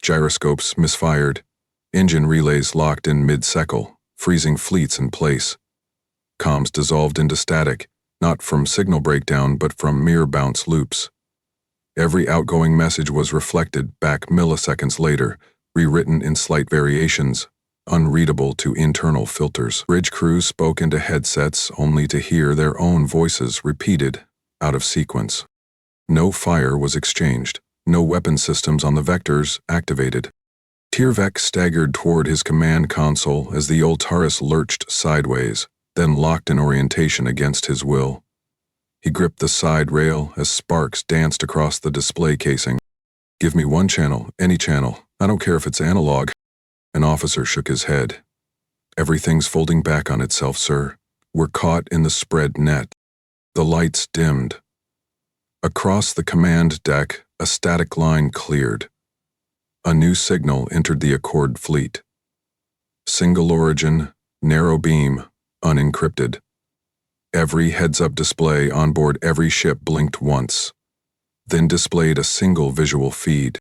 Gyroscopes misfired. Engine relays locked in mid-cycle, freezing fleets in place. Comms dissolved into static, not from signal breakdown but from mere bounce loops. Every outgoing message was reflected back milliseconds later, rewritten in slight variations, unreadable to internal filters. Bridge crews spoke into headsets only to hear their own voices repeated, out of sequence. No fire was exchanged, no weapon systems on the vectors activated. Tyrvek staggered toward his command console as the Ultaris lurched sideways, then locked in orientation against his will. He gripped the side rail as sparks danced across the display casing. "Give me one channel, any channel. I don't care if it's analog." An officer shook his head. "Everything's folding back on itself, sir. We're caught in the spread net." The lights dimmed. Across the command deck, a static line cleared. A new signal entered the Accord fleet. Single origin, narrow beam, unencrypted. Every heads-up display on board every ship blinked once, then displayed a single visual feed.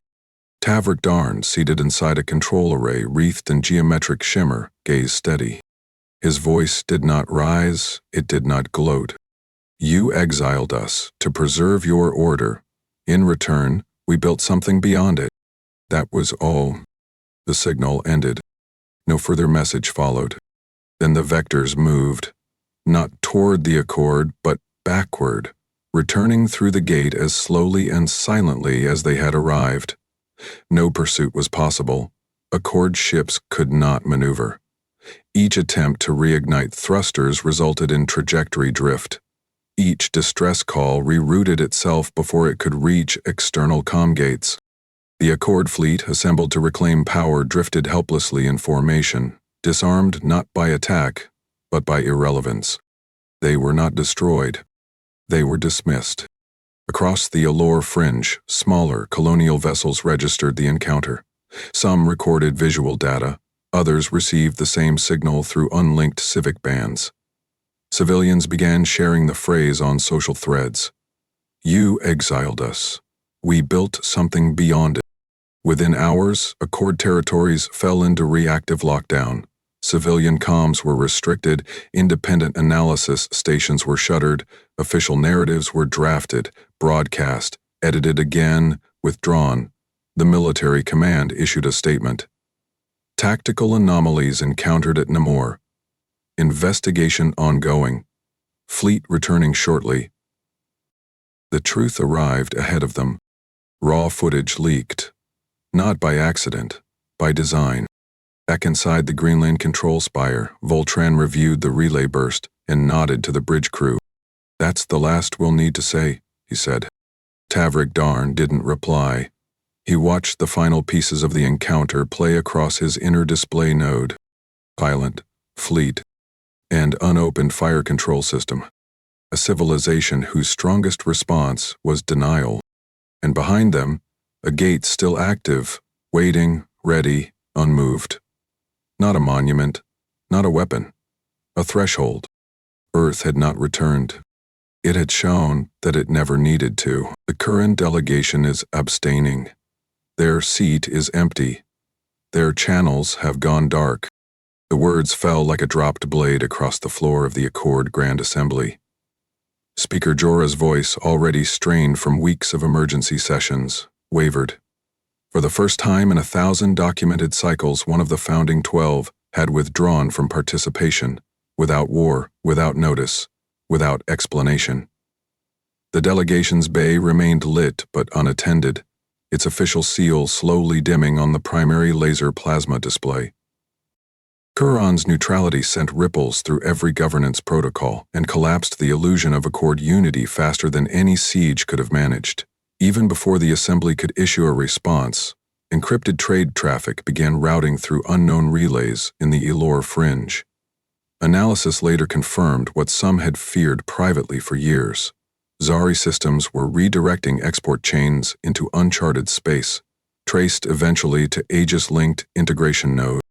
Tavrik Darn, seated inside a control array wreathed in geometric shimmer, gazed steady. His voice did not rise, it did not gloat. "You exiled us to preserve your order. In return, We built something beyond it. That was all. The signal ended. No further message followed. Then the vectors moved, not toward the Accord, but backward, returning through the gate as slowly and silently as they had arrived. No pursuit was possible. Accord ships could not maneuver. Each attempt to reignite thrusters resulted in trajectory drift. Each distress call rerouted itself before it could reach external comm gates. The Accord fleet, assembled to reclaim power, drifted helplessly in formation, disarmed not by attack, but by irrelevance. They were not destroyed. They were dismissed. Across the Allure fringe, smaller colonial vessels registered the encounter. Some recorded visual data, others received the same signal through unlinked civic bands. Civilians began sharing the phrase on social threads. "You exiled us. We built something beyond it." Within hours, Accord territories fell into reactive lockdown. Civilian comms were restricted, independent analysis stations were shuttered, official narratives were drafted, broadcast, edited again, withdrawn. The military command issued a statement. Tactical anomalies encountered at Namor. Investigation ongoing. Fleet returning shortly. The truth arrived ahead of them. Raw footage leaked. Not by accident, by design. Back inside the Greenland control spire, Voltran reviewed the relay burst and nodded to the bridge crew. "That's the last we'll need to say," he said. Tavrik Darn didn't reply. He watched the final pieces of the encounter play across his inner display node. Pilot, fleet, and unopened fire control system. A civilization whose strongest response was denial. And behind them, a gate still active, waiting, ready, unmoved. Not a monument, not a weapon, a threshold. Earth had not returned. It had shown that it never needed to. The current delegation is abstaining. Their seat is empty. Their channels have gone dark. The words fell like a dropped blade across the floor of the Accord Grand Assembly. Speaker Jorah's voice, already strained from weeks of emergency sessions, wavered. For the first time in 1,000 documented cycles, one of the founding 12 had withdrawn from participation, without war, without notice, without explanation. The delegation's bay remained lit but unattended, its official seal slowly dimming on the primary laser plasma display. Kuron's neutrality sent ripples through every governance protocol and collapsed the illusion of Accord unity faster than any siege could have managed. Even before the Assembly could issue a response, encrypted trade traffic began routing through unknown relays in the Allure fringe. Analysis later confirmed what some had feared privately for years. Zari systems were redirecting export chains into uncharted space, traced eventually to Aegis-linked integration nodes.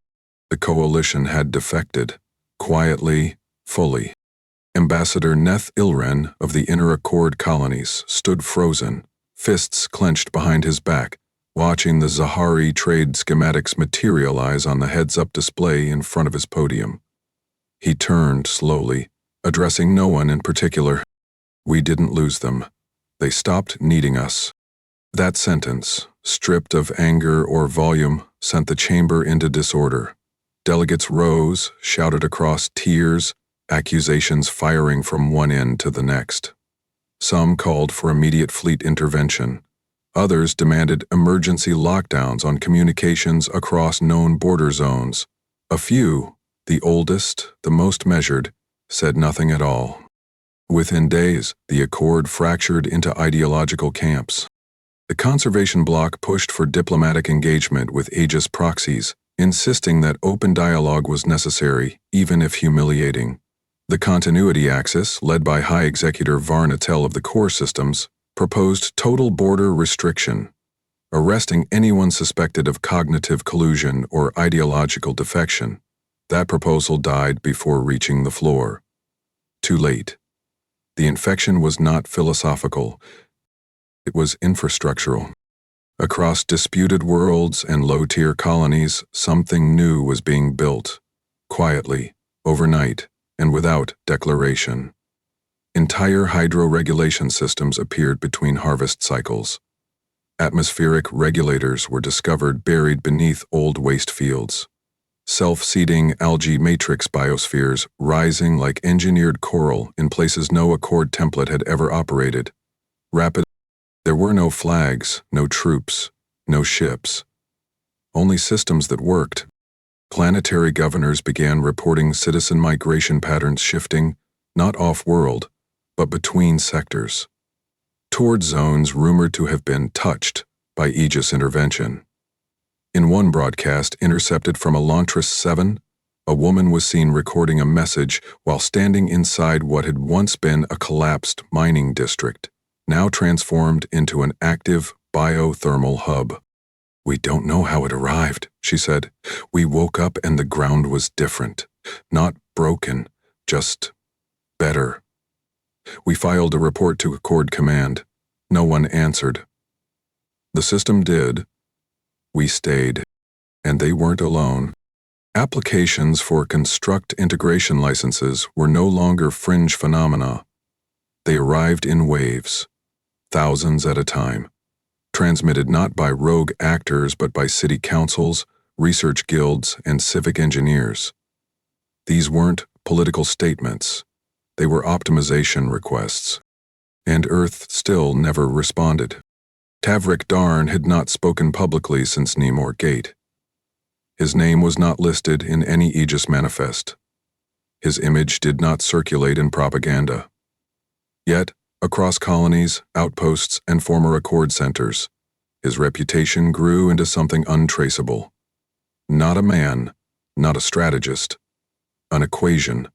The coalition had defected, quietly, fully. Ambassador Neth Ilren of the Inner Accord colonies stood frozen, fists clenched behind his back, watching the Zahari trade schematics materialize on the heads-up display in front of his podium. He turned slowly, addressing no one in particular. "We didn't lose them. They stopped needing us." That sentence, stripped of anger or volume, sent the chamber into disorder. Delegates rose, shouted across tiers, accusations firing from one end to the next. Some called for immediate fleet intervention. Others demanded emergency lockdowns on communications across known border zones. A few, the oldest, the most measured, said nothing at all. Within days, the Accord fractured into ideological camps. The conservation bloc pushed for diplomatic engagement with Aegis proxies, insisting that open dialogue was necessary, even if humiliating. The continuity axis, led by High Executor Varnatel of the Core Systems, proposed total border restriction, arresting anyone suspected of cognitive collusion or ideological defection. That proposal died before reaching the floor. Too late. The infection was not philosophical. It was infrastructural. Across disputed worlds and low-tier colonies, something new was being built, quietly, overnight, and without declaration. Entire hydro-regulation systems appeared between harvest cycles. Atmospheric regulators were discovered buried beneath old waste fields. Self-seeding algae matrix biospheres rising like engineered coral in places no Accord template had ever operated. There were no flags, no troops, no ships. Only systems that worked. Planetary governors began reporting citizen migration patterns shifting, not off-world, but between sectors, toward zones rumored to have been touched by Aegis intervention. In one broadcast intercepted from Elantris 7, a woman was seen recording a message while standing inside what had once been a collapsed mining district, now transformed into an active biothermal hub. "We don't know how it arrived," she said. "We woke up and the ground was different. Not broken, just better." We filed a report to Accord Command. No one answered. The system did. We stayed. And they weren't alone. Applications for construct integration licenses were no longer fringe phenomena. They arrived in waves, thousands at a time, transmitted not by rogue actors but by city councils, research guilds, and civic engineers. These weren't political statements. They were optimization requests. And Earth still never responded. Tavrik Darn had not spoken publicly since Nemor Gate. His name was not listed in any Aegis manifest. His image did not circulate in propaganda. Yet, across colonies, outposts, and former Accord centers, his reputation grew into something untraceable. Not a man, not a strategist, an equation,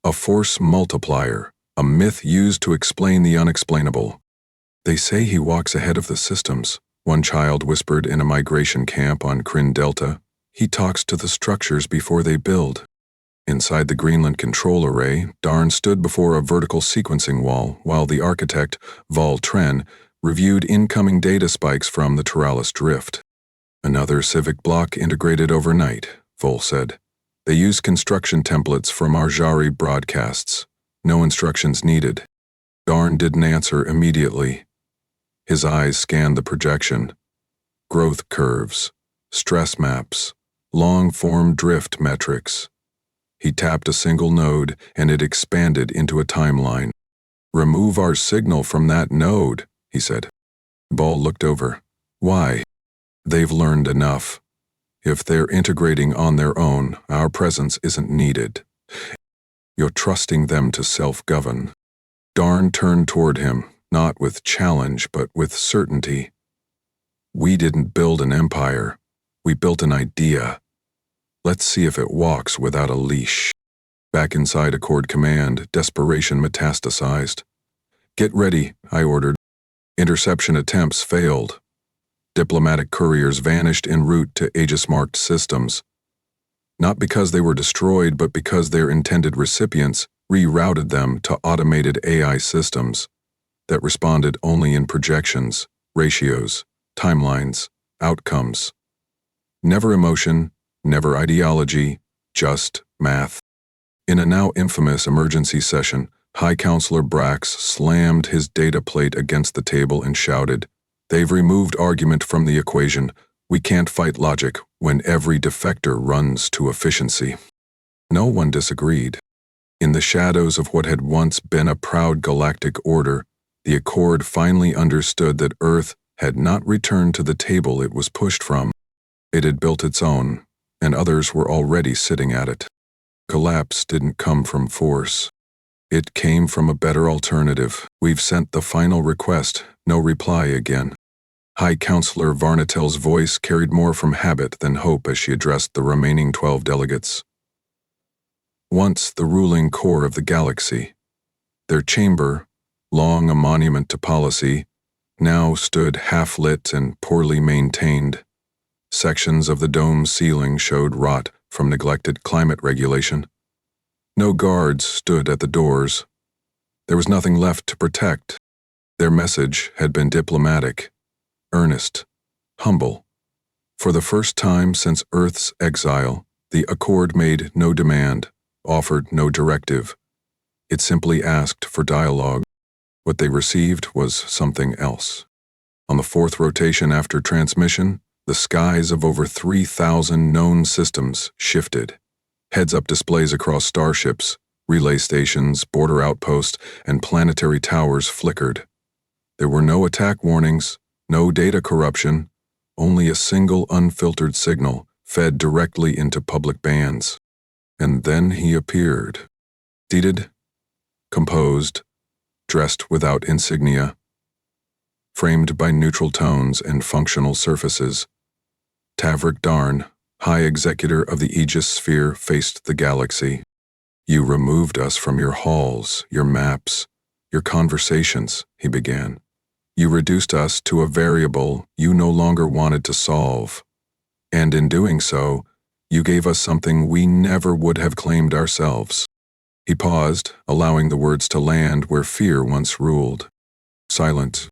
a force multiplier, a myth used to explain the unexplainable. "They say he walks ahead of the systems," one child whispered in a migration camp on Kryn Delta. "He talks to the structures before they build." Inside the Greenland control array, Darn stood before a vertical sequencing wall while the architect, Vol Tren, reviewed incoming data spikes from the Teralis drift. "Another civic block integrated overnight," Vol said. "They use construction templates from Arjari broadcasts. No instructions needed." Darn didn't answer immediately. His eyes scanned the projection. Growth curves, stress maps, long-form drift metrics. He tapped a single node and it expanded into a timeline. "Remove our signal from that node," he said. Ball looked over. "Why?" "They've learned enough. If they're integrating on their own, our presence isn't needed. You're trusting them to self-govern." Darn turned toward him, not with challenge but with certainty. "We didn't build an empire. We built an idea. Let's see if it walks without a leash." Back inside Accord Command, desperation metastasized. "Get ready," I ordered. Interception attempts failed. Diplomatic couriers vanished en route to Aegis-marked systems. Not because they were destroyed, but because their intended recipients rerouted them to automated AI systems that responded only in projections, ratios, timelines, outcomes. Never emotion, never ideology, just math. In a now infamous emergency session, High Counselor Brax slammed his data plate against the table and shouted, "They've removed argument from the equation. We can't fight logic when every defector runs to efficiency." No one disagreed. In the shadows of what had once been a proud galactic order, the Accord finally understood that Earth had not returned to the table it was pushed from. It had built its own, and others were already sitting at it. Collapse didn't come from force. It came from a better alternative. "We've sent the final request, no reply again." High Counselor Varnatel's voice carried more from habit than hope as she addressed the remaining 12 delegates. Once the ruling core of the galaxy, their chamber, long a monument to policy, now stood half-lit and poorly maintained. Sections of the dome ceiling showed rot from neglected climate regulation. No guards stood at the doors. There was nothing left to protect. Their message had been diplomatic, earnest, humble. For the first time since Earth's exile, the Accord made no demand, offered no directive. It simply asked for dialogue. What they received was something else. On the fourth rotation after transmission, the skies of over 3,000 known systems shifted. Heads-up displays across starships, relay stations, border outposts, and planetary towers flickered. There were no attack warnings, no data corruption, only a single unfiltered signal fed directly into public bands. And then he appeared. Seated, composed, dressed without insignia, framed by neutral tones and functional surfaces. Tavrik Darn, High Executor of the Aegis Sphere, faced the galaxy. "You removed us from your halls, your maps, your conversations," he began. "You reduced us to a variable you no longer wanted to solve. And in doing so, you gave us something we never would have claimed ourselves." He paused, allowing the words to land where fear once ruled. Silent.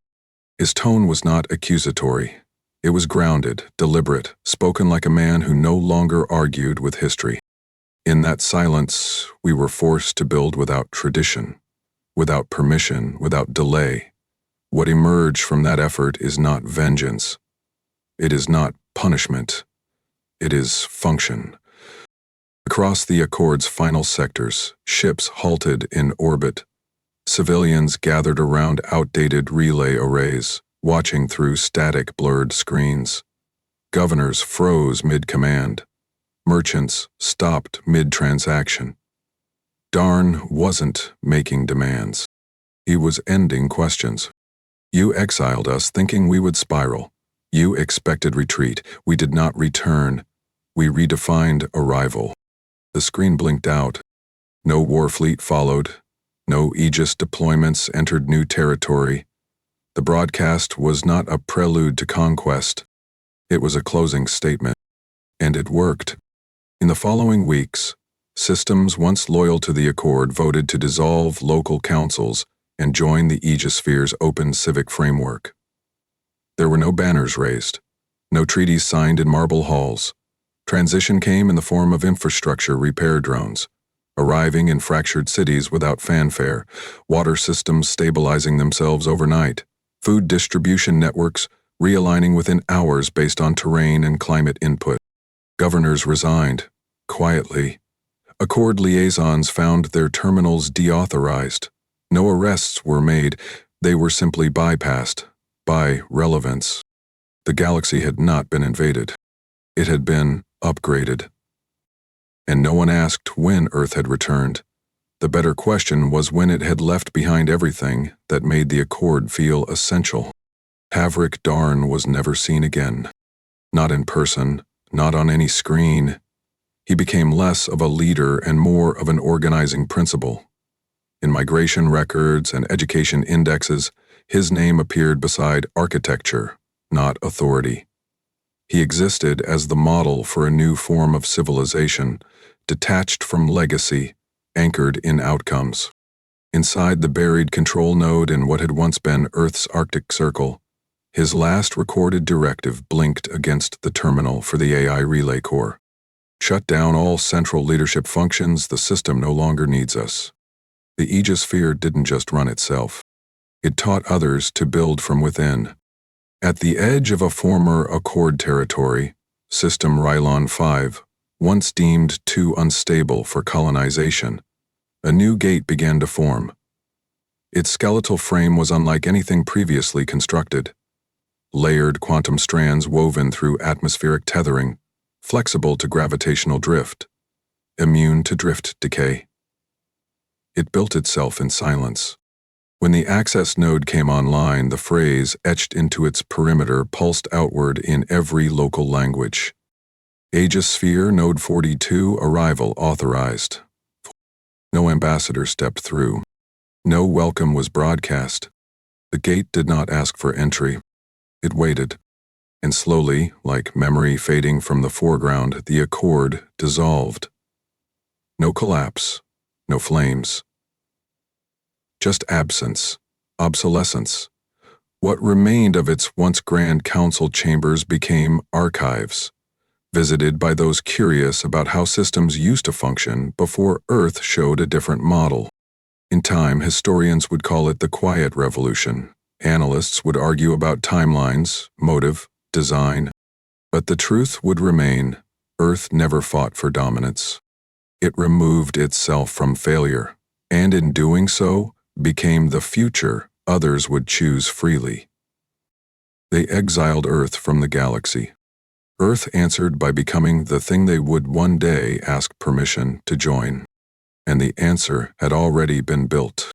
His tone was not accusatory. It was grounded, deliberate, spoken like a man who no longer argued with history. In that silence, we were forced to build without tradition, without permission, without delay. What emerged from that effort is not vengeance. It is not punishment. It is function. Across the Accord's final sectors, ships halted in orbit. Civilians gathered around outdated relay arrays, watching through static, blurred screens. Governors froze mid-command. Merchants stopped mid-transaction. Darn wasn't making demands. He was ending questions. You exiled us thinking we would spiral. You expected retreat. We did not return. We redefined arrival. The screen blinked out. No warfleet followed. No Aegis deployments entered new territory. The broadcast was not a prelude to conquest. It was a closing statement. And it worked. In the following weeks, systems once loyal to the Accord voted to dissolve local councils and join the Aegisphere's open civic framework. There were no banners raised, no treaties signed in marble halls. Transition came in the form of infrastructure repair drones, arriving in fractured cities without fanfare, water systems stabilizing themselves overnight, food distribution networks realigning within hours based on terrain and climate input. Governors resigned, quietly. Accord liaisons found their terminals deauthorized. No arrests were made, they were simply bypassed, by relevance. The galaxy had not been invaded. It had been upgraded. And no one asked when Earth had returned. The better question was when it had left behind everything that made the Accord feel essential. Tavrik Darn was never seen again. Not in person, not on any screen. He became less of a leader and more of an organizing principle. In migration records and education indexes, his name appeared beside architecture, not authority. He existed as the model for a new form of civilization, detached from legacy, anchored in outcomes. Inside the buried control node in what had once been Earth's Arctic Circle, his last recorded directive blinked against the terminal for the AI Relay Core. Shut down all central leadership functions, the system no longer needs us. The Aegisphere didn't just run itself. It taught others to build from within. At the edge of a former Accord territory, System Rylon 5, once deemed too unstable for colonization, a new gate began to form. Its skeletal frame was unlike anything previously constructed. Layered quantum strands woven through atmospheric tethering, flexible to gravitational drift, immune to drift decay. It built itself in silence. When the access node came online, the phrase etched into its perimeter pulsed outward in every local language. Aegisphere Node 42 arrival authorized. No ambassador stepped through. No welcome was broadcast. The gate did not ask for entry. It waited. And slowly, like memory fading from the foreground, the Accord dissolved. No collapse, no flames. Just absence, obsolescence. What remained of its once grand council chambers became archives, visited by those curious about how systems used to function before Earth showed a different model. In time, historians would call it the Quiet Revolution, Analysts would argue about timelines, motive, design, but the truth would remain: Earth never fought for dominance. It removed itself from failure, and in doing so, became the future others would choose freely. They exiled Earth from the galaxy. Earth answered by becoming the thing they would one day ask permission to join. And the answer had already been built.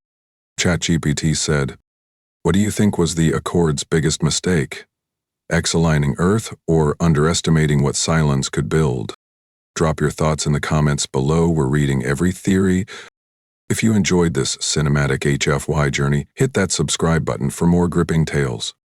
ChatGPT said, "What do you think was the Accord's biggest mistake? Exiling Earth or underestimating what silence could build?" Drop your thoughts in the comments below. We're reading every theory. If you enjoyed this cinematic HFY journey, hit that subscribe button for more gripping tales.